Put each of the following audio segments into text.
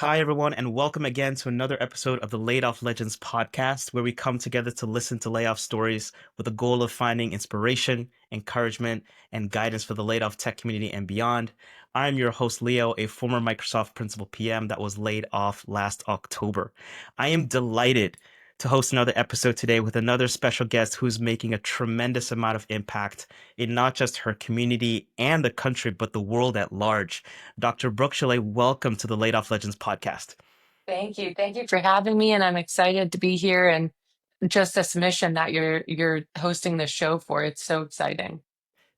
Hi, everyone, and welcome again to another episode of the Laid Off Legends podcast, where we come together to listen to layoff stories with the goal of finding inspiration, encouragement, and guidance for the laid off tech community and beyond. I'm your host, Leo, a former Microsoft Principal PM that was laid off last October. I am delighted to host another episode today with another special guest who's making a tremendous amount of impact in not just her community and the country, but the world at large. Dr. Brooke Choulet, welcome to the Laid Off Legends podcast. Thank you. Thank you for having me. And I'm excited to be here and just this mission that you're hosting this show for. It's so exciting.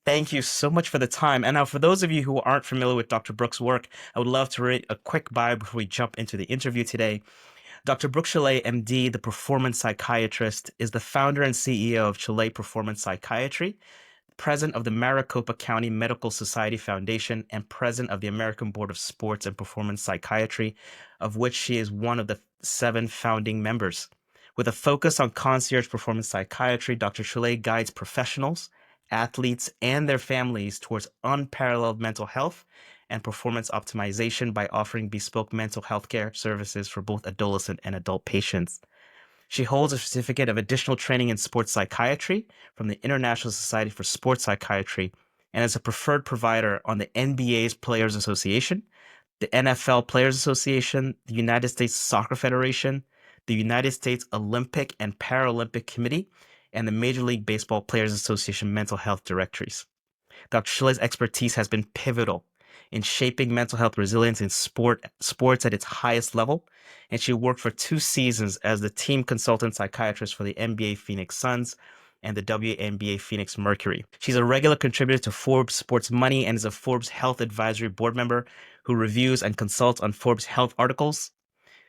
Thank you so much for the time. And now, for those of you who aren't familiar with Dr. Brooke's work, I would love to read a quick bio before we jump into the interview today. Dr. Brooke Choulet, MD, the performance psychiatrist, is the founder and CEO of Choulet Performance Psychiatry, president of the Maricopa County Medical Society Foundation, and president of the American Board of Sports and Performance Psychiatry, of which she is one of the 7 founding members. With a focus on concierge performance psychiatry, Dr. Choulet guides professionals, athletes, and their families towards unparalleled mental health and performance optimization by offering bespoke mental health care services for both adolescent and adult patients. She holds a certificate of additional training in sports psychiatry from the International Society for Sports Psychiatry and is a preferred provider on the NBA's Players Association, the NFL Players Association, the United States Soccer Federation, the United States Olympic and Paralympic Committee, and the Major League Baseball Players Association mental health directories. Dr. Choulet's expertise has been pivotal in shaping mental health resilience in sports at its highest level, and she worked for 2 seasons as the team consultant psychiatrist for the NBA Phoenix Suns and the WNBA Phoenix Mercury. She's a regular contributor to Forbes Sports Money and is a Forbes Health Advisory Board member who reviews and consults on Forbes Health articles.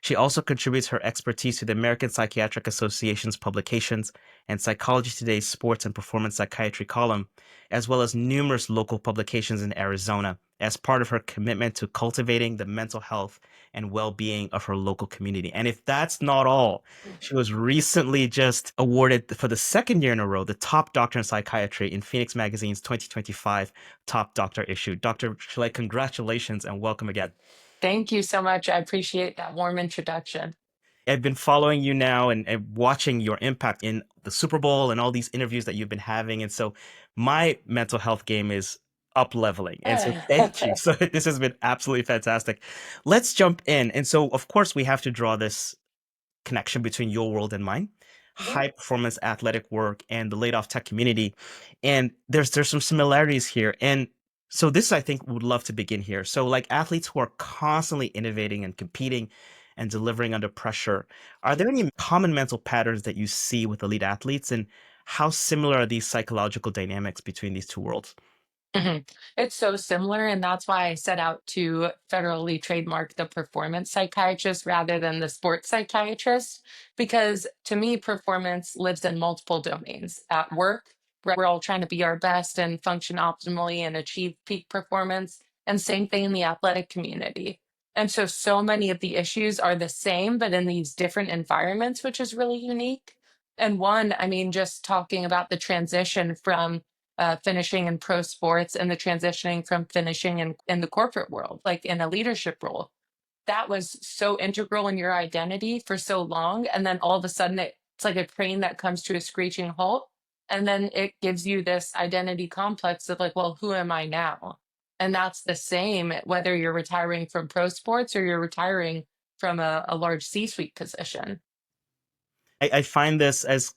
She also contributes her expertise to the American Psychiatric Association's publications and Psychology Today's sports and performance psychiatry column, as well as numerous local publications in Arizona, as part of her commitment to cultivating the mental health and well-being of her local community. And if that's not all, she was recently just awarded for the 2nd year in a row the top doctor in psychiatry in Phoenix Magazine's 2025 Top Doctor issue. Dr. Choulet, congratulations and welcome again. Thank you so much. I appreciate that warm introduction. I've been following you now and watching your impact in the Super Bowl and all these interviews that you've been having. And so my mental health game is up leveling. And so thank you. So this has been absolutely fantastic. Let's jump in. And so, of course, we have to draw this connection between your world and mine, Mhm. high performance athletic work and the laid off tech community. And there's some similarities here. And so this, I think, would love to begin here. So like athletes who are constantly innovating and competing and delivering under pressure, are there any common mental patterns that you see with elite athletes, and how similar are these psychological dynamics between these two worlds? Mhm. It's so similar, and that's why I set out to federally trademark the performance psychiatrist rather than the sports psychiatrist. Because to me, performance lives in multiple domains. At work, we're all trying to be our best and function optimally and achieve peak performance. And same thing in the athletic community. And so many of the issues are the same, but in these different environments, which is really unique. And one, I mean, just talking about the transition from finishing in pro sports and the transitioning from finishing in the corporate world, like in a leadership role. That was so integral in your identity for so long. And then all of a sudden, it's like a train that comes to a screeching halt. And then it gives you this identity complex of like, well, who am I now? And that's the same whether you're retiring from pro sports or you're retiring from a large C suite position. I find this as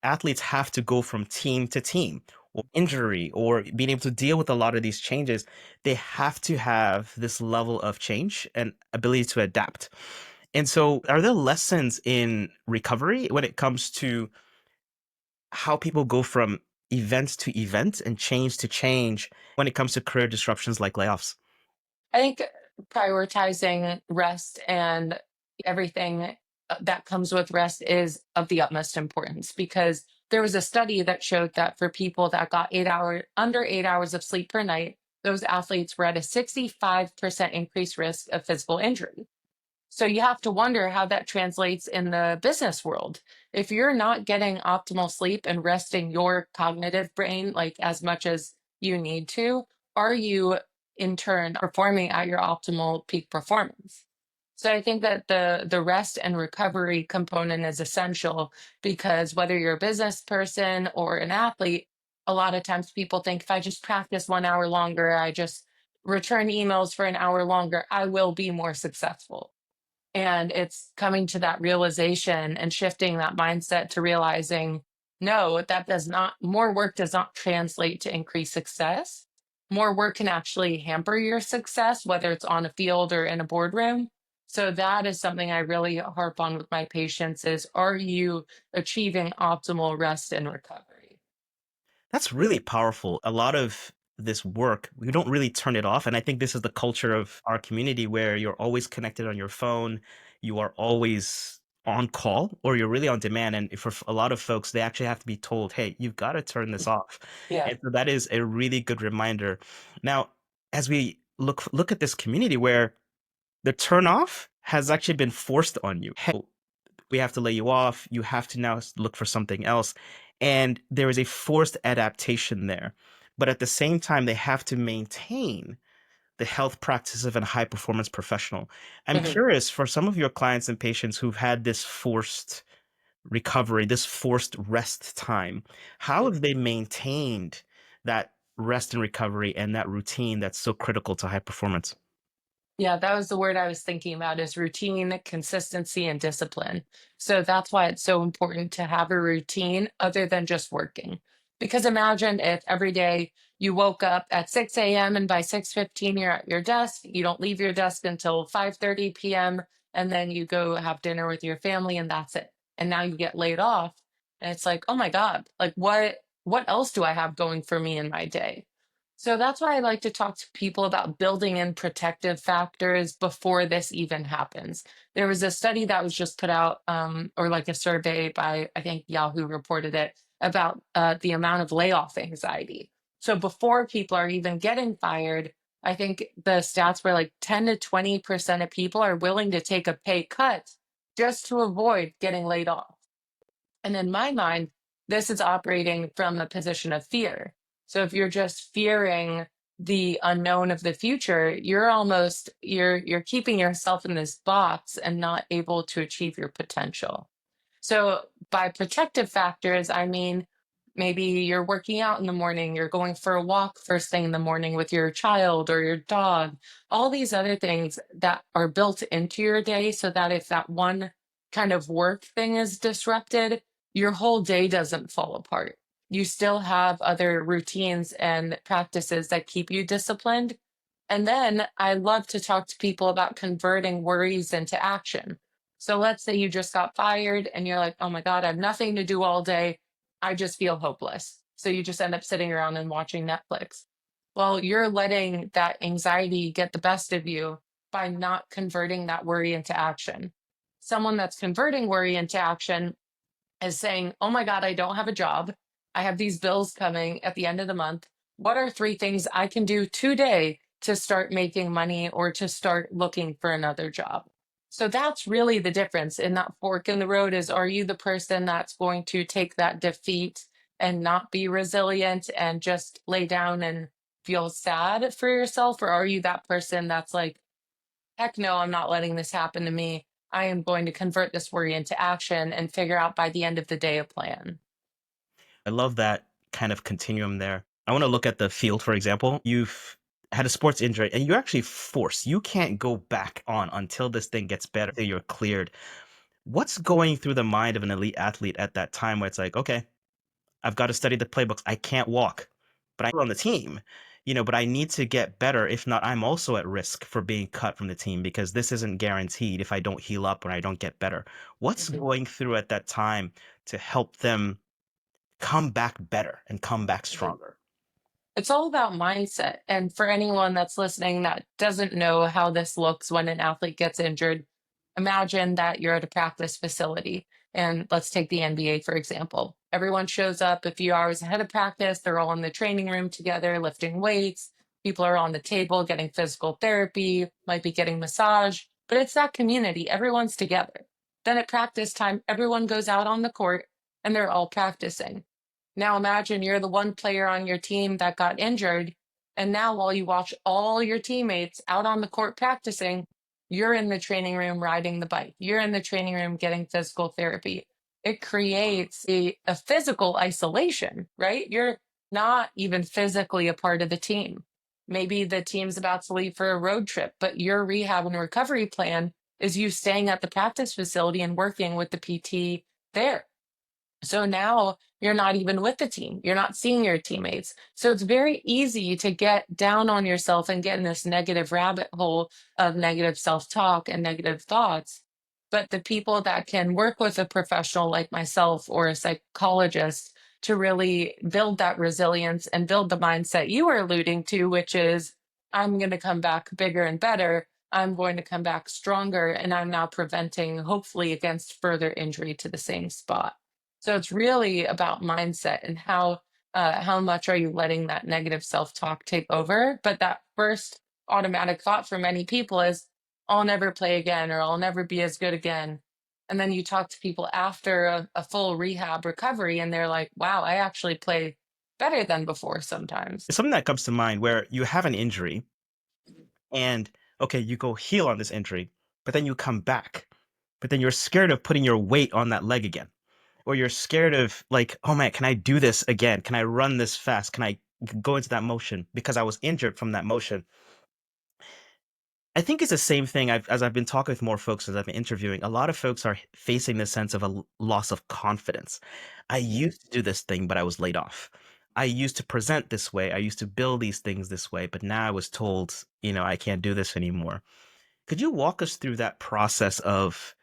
athletes have to go from team to team or injury or being able to deal with a lot of these changes, they have to have this level of change and ability to adapt. And so, are there lessons in recovery when it comes to how people go from event to event and change to change when it comes to career disruptions like layoffs? I think prioritizing rest and everything that comes with rest is of the utmost importance because there was a study that showed that for people that got under 8 hours of sleep per night, those athletes were at a 65% increased risk of physical injury. So you have to wonder how that translates in the business world. If you're not getting optimal sleep and resting your cognitive brain like as much as you need to, are you in turn performing at your optimal peak performance? So I think that the rest and recovery component is essential because whether you're a business person or an athlete, a lot of times people think if I just practice 1 hour longer, I just return emails for an hour longer, I will be more successful. And it's coming to that realization and shifting that mindset to realizing, no, that does not, more work does not translate to increased success. More work can actually hamper your success, whether it's on a field or in a boardroom. So that is something I really harp on with my patients is, are you achieving optimal rest and recovery? That's really powerful. A lot of this work, we don't really turn it off. And I think this is the culture of our community where you're always connected on your phone, you are always on call, or you're really on demand. And for a lot of folks, they actually have to be told, hey, you've got to turn this off. Yeah. And so that is a really good reminder. Now, as we look at this community where the turn off has actually been forced on you. Hey, we have to lay you off. You have to now look for something else. And there is a forced adaptation there. But at the same time, they have to maintain the health practice of a high performance professional. I'm Mhm. curious for some of your clients and patients who've had this forced recovery, this forced rest time, how have they maintained that rest and recovery and that routine that's so critical to high performance? Yeah, that was the word I was thinking about is routine, consistency, and discipline. So that's why it's so important to have a routine other than just working. Because imagine if every day you woke up at 6 a.m. and by 6:15 you're at your desk, you don't leave your desk until 5:30 p.m. and then you go have dinner with your family and that's it. And now you get laid off. And it's like, oh my God, like what else do I have going for me in my day? So that's why I like to talk to people about building in protective factors before this even happens. There was a study that was just put out, or like a survey by, I think Yahoo reported it, about the amount of layoff anxiety. So before people are even getting fired, I think the stats were like 10 to 20% of people are willing to take a pay cut just to avoid getting laid off. And in my mind, this is operating from a position of fear. So if you're just fearing the unknown of the future, you're keeping yourself in this box and not able to achieve your potential. So by protective factors, I mean maybe you're working out in the morning, you're going for a walk first thing in the morning with your child or your dog, all these other things that are built into your day so that if that one kind of work thing is disrupted, your whole day doesn't fall apart. You still have other routines and practices that keep you disciplined. And then I love to talk to people about converting worries into action. So let's say you just got fired and you're like, oh my God, I have nothing to do all day. I just feel hopeless. So you just end up sitting around and watching Netflix. Well, you're letting that anxiety get the best of you by not converting that worry into action. Someone that's converting worry into action is saying, oh my God, I don't have a job. I have these bills coming at the end of the month. What are three things I can do today to start making money or to start looking for another job? So that's really the difference in that fork in the road is, are you the person that's going to take that defeat and not be resilient and just lay down and feel sad for yourself? Or are you that person that's like, heck no, I'm not letting this happen to me. I am going to convert this worry into action and figure out by the end of the day a plan. I love that kind of continuum there. I want to look at the field, for example. You've had a sports injury and you're actually forced. You can't go back on until this thing gets better, until you're cleared. What's going through the mind of an elite athlete at that time where it's like, okay, I've got to study the playbooks. I can't walk, but I'm on the team, but I need to get better. If not, I'm also at risk for being cut from the team because this isn't guaranteed if I don't heal up or I don't get better. What's Mhm. going through at that time to help them come back better and come back Mhm. stronger? It's all about mindset. And for anyone that's listening that doesn't know how this looks when an athlete gets injured, imagine that you're at a practice facility. And let's take the NBA, for example. Everyone shows up a few hours ahead of practice. They're all in the training room together, lifting weights. People are on the table getting physical therapy, might be getting massage, but it's that community. Everyone's together. Then at practice time, everyone goes out on the court and they're all practicing. Now imagine you're the one player on your team that got injured, and now while you watch all your teammates out on the court practicing, you're in the training room riding the bike, you're in the training room getting physical therapy. It creates a physical isolation, right? You're not even physically a part of the team. Maybe the team's about to leave for a road trip, but your rehab and recovery plan is you staying at the practice facility and working with the PT there. So now you're not even with the team. You're not seeing your teammates. So it's very easy to get down on yourself and get in this negative rabbit hole of negative self talk and negative thoughts. But the people that can work with a professional like myself or a psychologist to really build that resilience and build the mindset you were alluding to, which is, I'm going to come back bigger and better. I'm going to come back stronger. And I'm now preventing, hopefully, against further injury to the same spot. So it's really about mindset and how much are you letting that negative self-talk take over? But that first automatic thought for many people is, I'll never play again, or I'll never be as good again. And then you talk to people after a full rehab recovery, and they're like, wow, I actually play better than before sometimes. Something that comes to mind where you have an injury and okay, you go heal on this injury, but then you come back. But then you're scared of putting your weight on that leg again. Or you're scared of like, oh man, can I do this again? Can I run this fast? Can I go into that motion because I was injured from that motion? I think it's the same thing. As I've been talking with more folks as I've been interviewing, a lot of folks are facing this sense of a loss of confidence. I used to do this thing, but I was laid off. I used to present this way. I used to build these things this way, but now I was told, I can't do this anymore. Could you walk us through that process of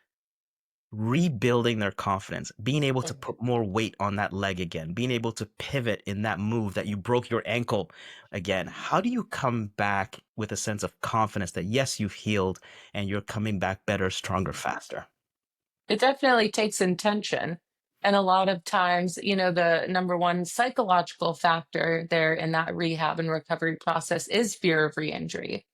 rebuilding their confidence, being able to put more weight on that leg again, being able to pivot in that move that you broke your ankle again? How do you come back with a sense of confidence that yes, you've healed and you're coming back better, stronger, faster? It definitely takes intention. And a lot of times, the number one psychological factor there in that rehab and recovery process is fear of re-injury.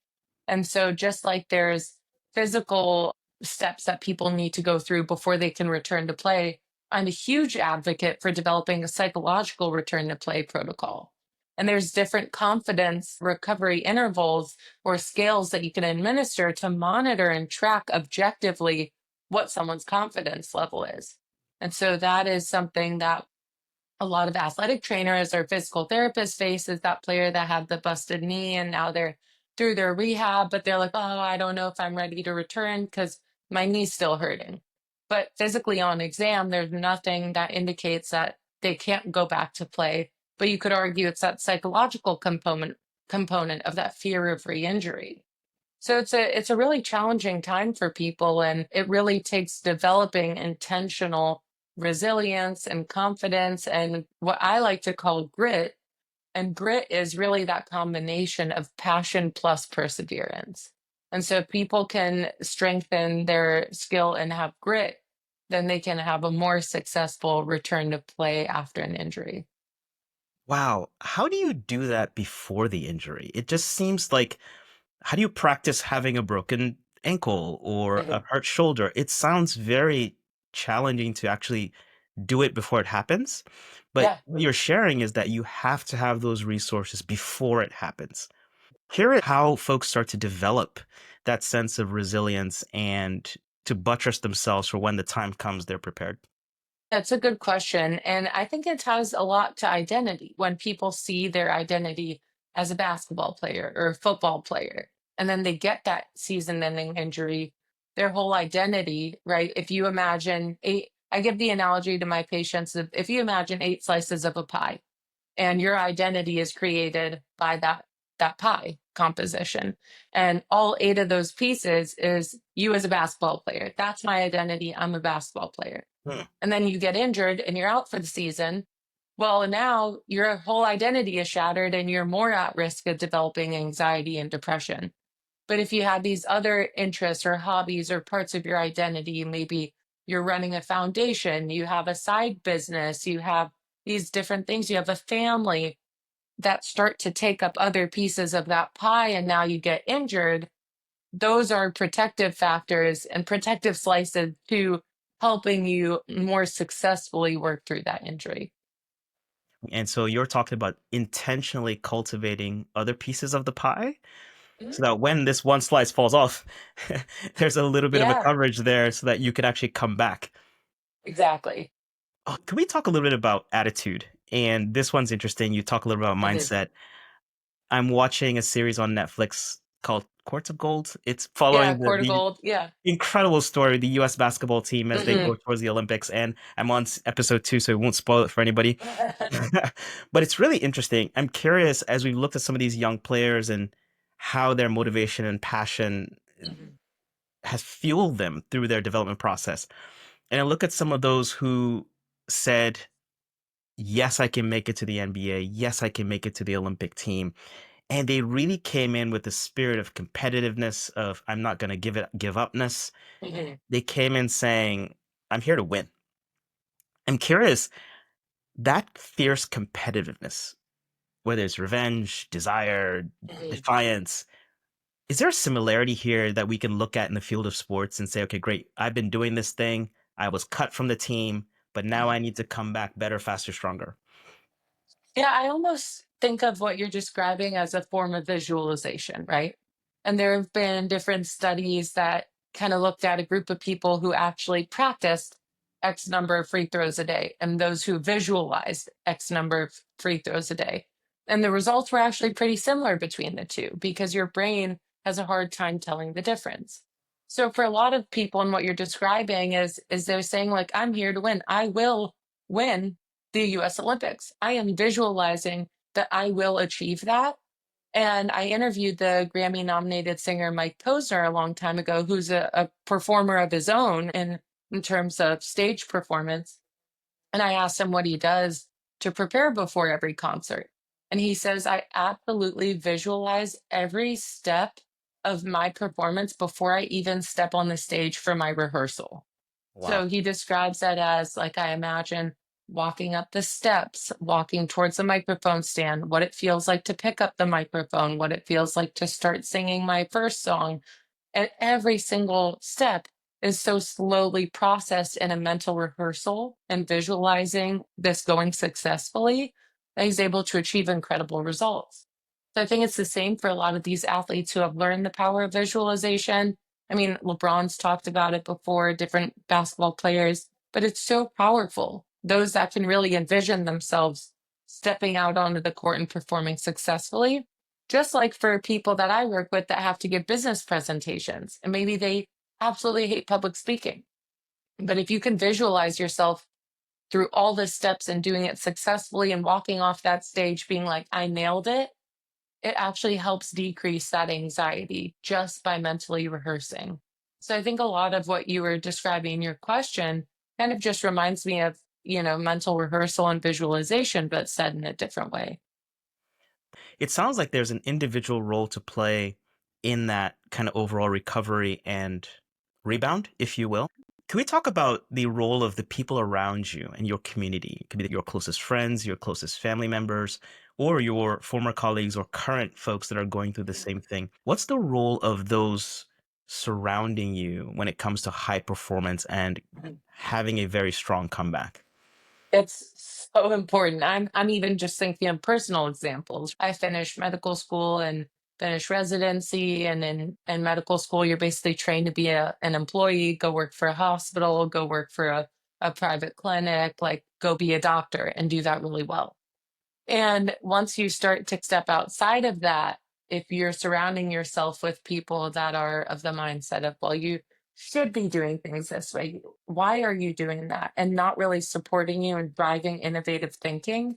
And so, just like there's physical steps that people need to go through before they can return to play, I'm a huge advocate for developing a psychological return to play protocol. And there's different confidence recovery intervals or scales that you can administer to monitor and track objectively what someone's confidence level is. And so that is something that a lot of athletic trainers or physical therapists face, is that player that had the busted knee and now they're through their rehab, but they're like, oh, I don't know if I'm ready to return because my knee's still hurting. But physically on exam, there's nothing that indicates that they can't go back to play. But you could argue it's that psychological component of that fear of re-injury. So it's a really challenging time for people, and it really takes developing intentional resilience and confidence and what I like to call grit. And grit is really that combination of passion plus perseverance. And so if people can strengthen their skill and have grit, then they can have a more successful return to play after an injury. Wow. How do you do that before the injury? It just seems like, how do you practice having a broken ankle or a Mhm. hurt shoulder? It sounds very challenging to actually do it before it happens. But Yeah. what you're sharing is that you have to have those resources before it happens. Here is how folks start to develop that sense of resilience and to buttress themselves for when the time comes, they're prepared. That's a good question. And I think it has a lot to identity. When people see their identity as a basketball player or a football player, and then they get that season ending injury, their whole identity, right? If you imagine I give the analogy to my patients of, if you imagine 8 slices of a pie, and your identity is created by that pie composition, and all 8 of those pieces is you as a basketball player. That's my identity. I'm a basketball player. Hmm. And then you get injured and you're out for the season. Well, now your whole identity is shattered and you're more at risk of developing anxiety and depression. But if you have these other interests or hobbies or parts of your identity, maybe you're running a foundation, you have a side business, you have these different things, you have a family that start to take up other pieces of that pie, and now you get injured. Those are protective factors and protective slices to helping you more successfully work through that injury. And so you're talking about intentionally cultivating other pieces of the pie? Mhm. so that when this one slice falls off, there's a little bit of a Yeah, coverage there so that you could actually come back. exactly. Oh, can we talk a little bit about attitude? And this one's interesting. You talk a little about Mhm. mindset. I'm watching a series on Netflix called Courts of Gold. It's Yeah, following Court of the Gold. Yeah. incredible story, the U.S. basketball team as they go Mhm. towards the Olympics. And I'm on episode 2, so it won't spoil it for anybody. But it's really interesting. I'm curious as we've looked at some of these young players and how their motivation and passion Mhm. has fueled them through their development process. And I look at some of those who said, yes, I can make it to the NBA. Yes, I can make it to the Olympic team. And they really came in with the spirit of competitiveness, of I'm not going to give upness. Mhm. They came in saying, I'm here to win. I'm curious, that fierce competitiveness, whether it's revenge, desire, Mhm. defiance, is there a similarity here that we can look at in the field of sports and say, okay, great, I've been doing this thing. I was cut from the team, but now I need to come back better, faster, stronger. Yeah, I almost think of what you're describing as a form of visualization, right? And there have been different studies that kind of looked at a group of people who actually practiced X number of free throws a day and those who visualized X number of free throws a day. And the results were actually pretty similar between the two because your brain has a hard time telling the difference. So for a lot of people, and what you're describing is they're saying like, I'm here to win. I will win the US Olympics. I am visualizing that I will achieve that. And I interviewed the Grammy nominated singer Mike Posner a long time ago, who's a performer of his own in terms of stage performance. And I asked him what he does to prepare before every concert. And he says, I absolutely visualize every step of my performance before I even step on the stage for my rehearsal. Wow. So he describes that as like I imagine walking up the steps, walking towards the microphone stand, what it feels like to pick up the microphone, what it feels like to start singing my first song. And every single step is so slowly processed in a mental rehearsal and visualizing this going successfully that he's able to achieve incredible results. So I think it's the same for a lot of these athletes who have learned the power of visualization. I mean, LeBron's talked about it before, different basketball players, but it's so powerful. Those that can really envision themselves stepping out onto the court and performing successfully, just like for people that I work with that have to give business presentations, and maybe they absolutely hate public speaking. But if you can visualize yourself through all the steps and doing it successfully and walking off that stage being like, I nailed it actually helps decrease that anxiety just by mentally rehearsing. So I think a lot of what you were describing in your question kind of just reminds me of, mental rehearsal and visualization, but said in a different way. It sounds like there's an individual role to play in that kind of overall recovery and rebound, if you will. Can we talk about the role of the people around you and your community? It could be your closest friends, your closest family members, or your former colleagues or current folks that are going through the same thing. What's the role of those surrounding you when it comes to high performance and having a very strong comeback? It's so important. I'm even just thinking of personal examples. I finished medical school and finished residency, and in medical school you're basically trained to be an employee, go work for a hospital, go work for a private clinic, like go be a doctor and do that really well. And once you start to step outside of that, if you're surrounding yourself with people that are of the mindset of, well, you should be doing things this way, why are you doing that? And not really supporting you and driving innovative thinking,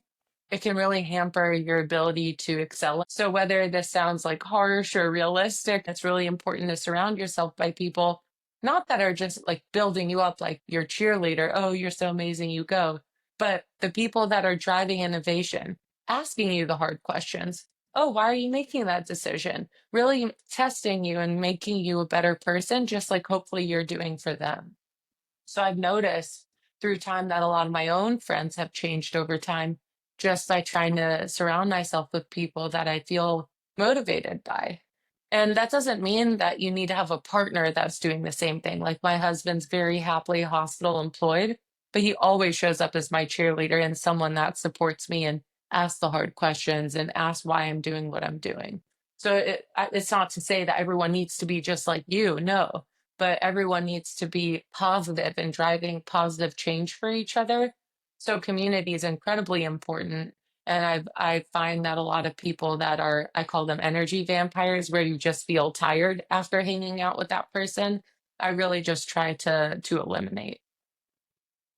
it can really hamper your ability to excel. So, whether this sounds like harsh or realistic, it's really important to surround yourself by people not that are just like building you up like your cheerleader. Oh, you're so amazing, you go. But the people that are driving innovation, asking you the hard questions. Oh, why are you making that decision? Really testing you and making you a better person, just like hopefully you're doing for them. So I've noticed through time that a lot of my own friends have changed over time just by trying to surround myself with people that I feel motivated by. And that doesn't mean that you need to have a partner that's doing the same thing. Like my husband's very happily hospital employed, but he always shows up as my cheerleader and someone that supports me and asks the hard questions and asks why I'm doing what I'm doing. So it's not to say that everyone needs to be just like you, no, but everyone needs to be positive and driving positive change for each other. So community is incredibly important. And I find that a lot of people that are, I call them energy vampires, where you just feel tired after hanging out with that person, I really just try to eliminate.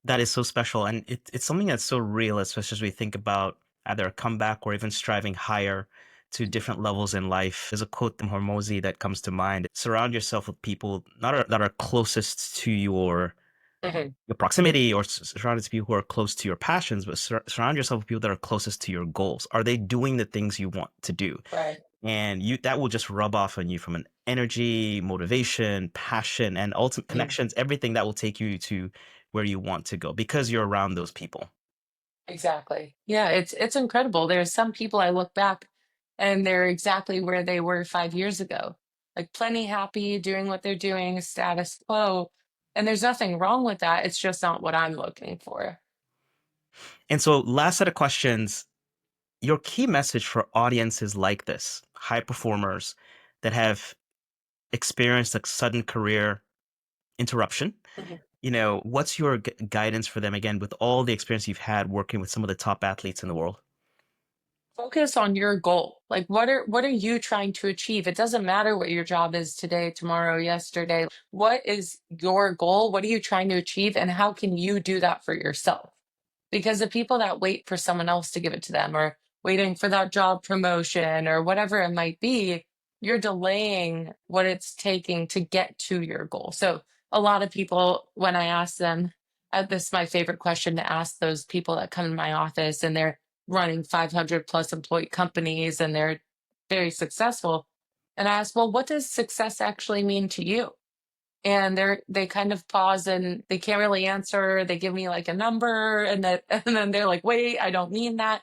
That is so special, and it's something that's so real, especially as we think about either a comeback or even striving higher to different levels in life. There's a quote from Hormozy that comes to mind: "Surround yourself with people that are closest to Mhm. your proximity, or surrounded to people who are close to your passions, but surround yourself with people that are closest to your goals. Are they doing the things you want to do?" Right. And you that will just rub off on you from an energy, motivation, passion, and ultimate Mhm. connections, everything that will take you to where you want to go because you're around those people. Exactly. Yeah, it's incredible. There's some people I look back and they're exactly where they were 5 years ago. Like plenty happy, doing what they're doing, status quo. And there's nothing wrong with that. It's just not what I'm looking for. And so, last set of questions, your key message for audiences like this, high performers that have experienced a sudden career interruption, Mhm. what's your guidance for them again with all the experience you've had working with some of the top athletes in the world? Focus on your goal. Like what are you trying to achieve? It doesn't matter what your job is today, tomorrow, yesterday. What is your goal? What are you trying to achieve and how can you do that for yourself? Because the people that wait for someone else to give it to them or waiting for that job promotion or whatever it might be, you're delaying what it's taking to get to your goal. So a lot of people, when I ask them, this is my favorite question to ask those people that come in my office and they're running 500 plus employee companies and they're very successful. And I ask, well, what does success actually mean to you? And they kind of pause and they can't really answer. They give me like a number and that and then they're like, "Wait, I don't mean that."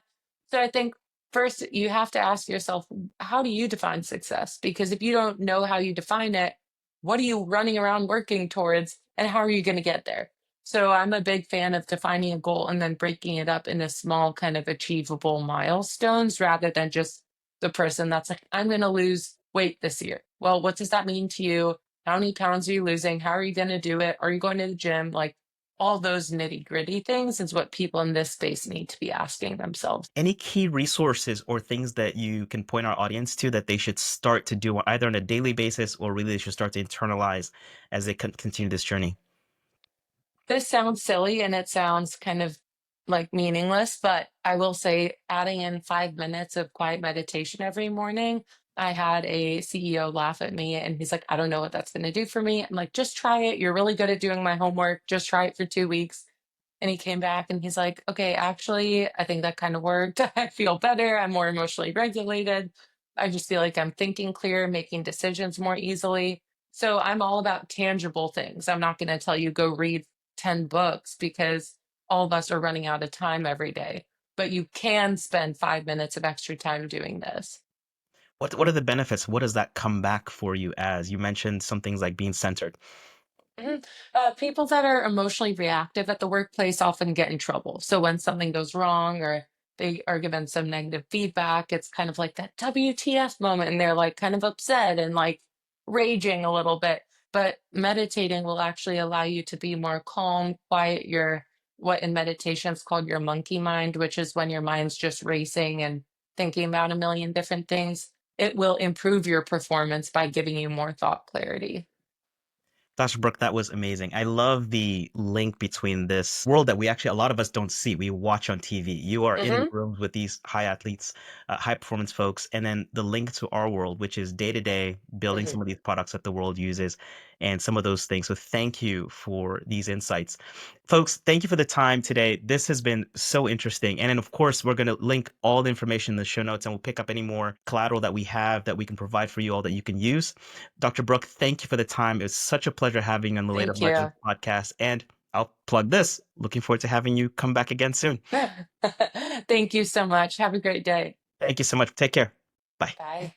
So I think first you have to ask yourself, how do you define success? Because if you don't know how you define it, what are you running around working towards and how are you going to get there? So I'm a big fan of defining a goal and then breaking it up into small kind of achievable milestones rather than just the person that's like, "I'm going to lose weight this year." Well, what does that mean to you? How many pounds are you losing? How are you going to do it? Are you going to the gym? Like all those nitty gritty things is what people in this space need to be asking themselves. Any key resources or things that you can point our audience to that they should start to do either on a daily basis or really they should start to internalize as they continue this journey? This sounds silly and it sounds kind of like meaningless, but I will say adding in 5 minutes of quiet meditation every morning. I had a CEO laugh at me and he's like, I don't know what that's going to do for me. I'm like, just try it. You're really good at doing my homework. Just try it for 2 weeks. And he came back and he's like, okay, actually, I think that kind of worked. I feel better. I'm more emotionally regulated. I just feel like I'm thinking clear, making decisions more easily. So I'm all about tangible things. I'm not going to tell you go read 10 books because all of us are running out of time every day. But you can spend 5 minutes of extra time doing this. What are the benefits? What does that come back for you as? You mentioned some things like being centered. Mhm. People that are emotionally reactive at the workplace often get in trouble. So when something goes wrong or they are given some negative feedback, it's kind of like that WTF moment, and they're like kind of upset and like raging a little bit. But meditating will actually allow you to be more calm, quiet your what in meditation is called your monkey mind, which is when your mind's just racing and thinking about a million different things. It will improve your performance by giving you more thought clarity. Dr. Brooke, that was amazing. I love the link between this world that we actually, a lot of us don't see. We watch on TV. You are in Hmm. rooms with these high athletes, high performance folks, and then the link to our world, which is day to day building some of these products that the world uses and some of those things. So thank you for these insights. Folks, thank you for the time today. This has been so interesting. And then, of course, we're going to link all the information in the show notes and we'll pick up any more collateral that we have that we can provide for you all that you can use. Dr. Brooke, thank you for the time. It was such a pleasure having you on the Later Thank Legends you. podcast. And I'll plug this. Looking forward to having you come back again soon. Thank you so much. Have a great day. Thank you so much. Take care. Bye. Bye.